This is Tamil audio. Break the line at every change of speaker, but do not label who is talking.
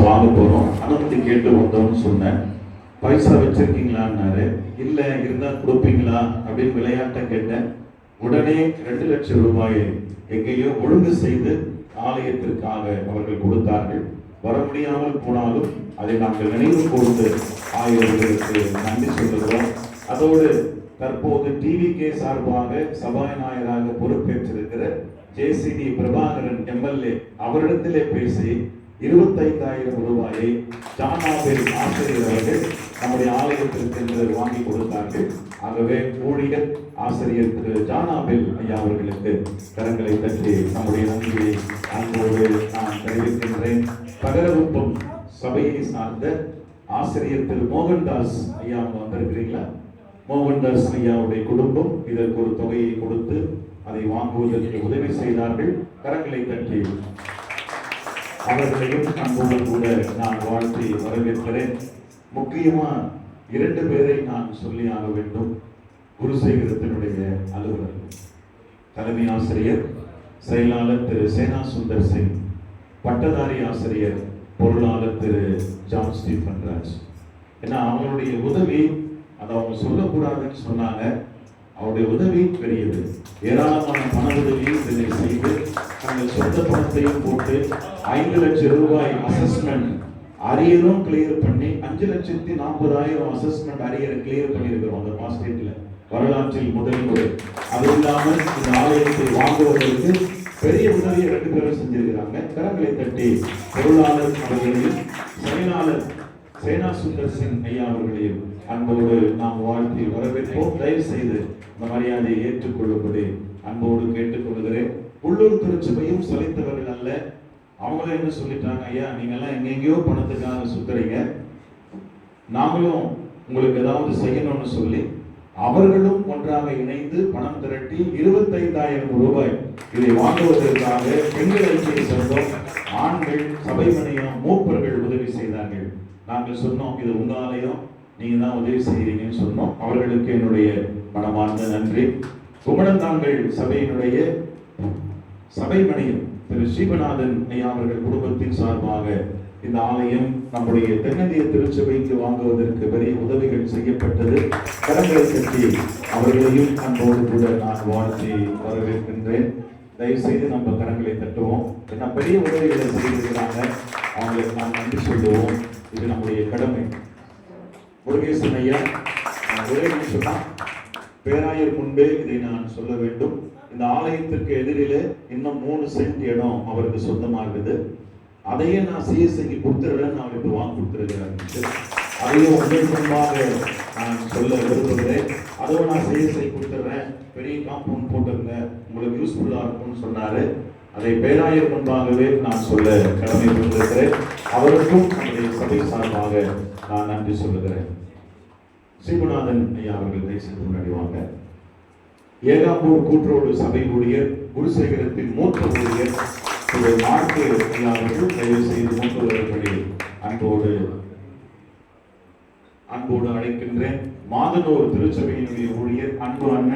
வாங்க போறோம், அனுமதி கேட்டு வந்தோம்னு சொன்னேன். பைசா வச்சிருக்கீங்களான்னாரு. இல்ல, இருந்தா கொடுப்பீங்களா அப்படின்னு விளையாட்ட கேட்டேன். உடனே 2 லட்சம் ரூபாயை எங்கேயோ ஒழுங்கு செய்து ஆலயத்திற்காக அவர்கள் கொடுத்தார்கள். வர முடியாமல் போனாலும் அதை நாங்கள் நினைவு கூர்ந்து ஆயர்களுக்கு நன்றி சொல்லுகிறோம். அதோடு தற்போது டிவிகே சார்பாக சபாநாயகராக பொறுப்பேற்றிருக்கிற JCD பிரபாகரன் MLA அவரிடத்திலே பேசி 25,000 ரூபாயை ஜானாபேல் ஆசிரியர் அவர்கள் நம்முடைய ஆலயத்திற்கு என்று வாங்கி கொடுத்தார்கள். ஆகவே ஊழியர் ஆசிரியர் திரு ஜானாபேல் ஐயா அவர்களுக்கு கரங்களை தட்டி நம்முடைய நன்றியை அன்போடு நான் தெரிவிக்கின்றேன். பகரகுப்பம் சபையை சார்ந்த ஆசிரியர் திரு மோகன்தாஸ் ஐயா வந்திருக்கிறீங்களா? மோகன்தாஸ் ஐயாவுடைய குடும்பம் இதற்கு ஒரு தொகையை கொடுத்து அதை வாங்குவதற்கு உதவி செய்தார்கள். கரங்களை தட்டி அவர்களையும் அன்போடு கூட நான் வாழ்த்தி வரவேற்கிறேன். முக்கியமா 2 பேரை நான் சொல்லி ஆக வேண்டும். குருசேகரத்தினுடைய அலுவலர், தலைமை ஆசிரியர் செயலாளர் திரு சேனா சுந்தர் சிங், பட்டதாரி ஆசிரியர் பொருளாளர் திரு ஜான் ஸ்டீஃபன் ராஜ். ஏன்னா அவங்களுடைய உதவி அதை அவங்க சொல்லக்கூடாதுன்னு சொன்னாங்க. அவருடைய உதவி பெரியது. ஏராளமான பண உதவி இதனை செய்து தங்கள் சொந்த பணத்தையும் போட்டு 5 லட்சம் ரூபாய் அசஸ்மெண்ட் அரியரும் கிளியர் பண்ணி 5,40,000 அசஸ்மெண்ட் அரியரை கிளியர் பண்ணியிருக்கிறோம் அந்த மாஸ்டேட்ல, வரலாற்றில் முதல் முறை. அது இல்லாமல் இந்த ஆலயத்தை வாங்குவதற்கு பெரிய உதவியை 2 பேரும் செஞ்சிருக்கிறாங்க. கரங்களை தட்டி பொருளாளர் அவர்களையும் செயலாளர் சேனா சுந்தர் சிங் ஐயா அவர்களையும் அன்போடு நாம் வாழ்த்தி வரவேற்போம். தயவு செய்து இந்த மரியாதையை ஏற்றுக்கொள்ளும்படி அன்போடு கேட்டுக்கொள்கிறேன். உள்ளூர் திருச்சபையும் சலித்தவர்கள் அல்ல. அவங்களும் என்ன சொல்லிட்டாங்க, ஐயா நீங்க எல்லாம் எங்கெங்கயோ பணத்துக்காக சுத்துறீங்க, நாங்களும் உங்களுக்கு ஏதாவது செய்யணும்னு சொல்லி அவர்களும் ஒன்றாக இணைந்து பணம் திரட்டி 25,000 ரூபாய் இதை வாங்குவதற்காக பெண்கள் ஐக்கிய சங்கம், ஆண்கள், சபை மணியம், மூப்பர்கள் உதவி செய்தார்கள். நாங்கள் சொன்னோம், இது உங்க ஆலயம், நீங்க தான் உதவி செய்கிறீங்கன்னு சொன்னோம். அவர்களுக்கு என்னுடைய மனமார்ந்த நன்றி. குமணந்தாங்கல் சபையினுடைய சபை மணியம் திரு ஸ்ரீபநாதன் ஐயா அவர்கள் குடும்பத்தின் சார்பாக இந்த ஆலயம் நம்முடைய தென்னிந்திய திருச்சபைக்கு வாங்குவதற்கு பெரிய உதவிகள் செய்யப்பட்டது. கரங்களை கட்டி அவர்களையும் அன்போடு கூட நான் வாழ்த்தி வரவேற்கின்றேன். தயவு செய்து நம்ம கரங்களை தட்டுவோம். ஏன்னா பெரிய உதவிகளை செய்திருக்கிறாங்க, அவங்களுக்கு நாம் நன்றி சொல்லுவோம். இது நம்முடைய கடமை. முருகேசன் ஐயா ஒரே நிமிஷம் தான், பேராயர் முன்பே இதை நான் சொல்ல வேண்டும். இந்த ஆலயத்திற்கு எதிரிலே இன்னும் 3 சென்ட் இடம் அவருக்கு சொந்தமாகுது. அதையே நான் CSIக்கு கொடுத்துடுறேன்னு அவருக்கு வாங்கி கொடுத்துருக்கிறேன். அதையும் உங்கள் முன்பாக நான் சொல்ல விரும்புகிறேன். அதுவும் நான் CSI கொடுத்துட்றேன், பெரிய காம்பவுண்ட் போட்டுருங்க, உங்களுக்கு யூஸ்ஃபுல்லாக இருக்கும்னு சொன்னாரு. அதை பேராயர் முன்பாகவே நான் சொல்ல கடமைப்பட்டிருக்கிறேன். அவருக்கும் நம்முடைய சபை சார்பாக நான் நன்றி சொல்லுகிறேன். ஸ்ரீகுநாதன் ஐயா அவர்கள் தயவுசெய்து முன்னாடி வாங்க. ஏகாம்பூர் கூற்றோடு சபை ஊழியர், குருசேகரத்தின் மூத்த ஊழியர் திரு மார்க்கு ஐயா அவர்கள் தயவு செய்து மூன்று வரும்படி அன்போடு அழைக்கின்றேன். மாதனூர் திருச்சபையினுடைய ஊழியர் அன்பு அண்ணன்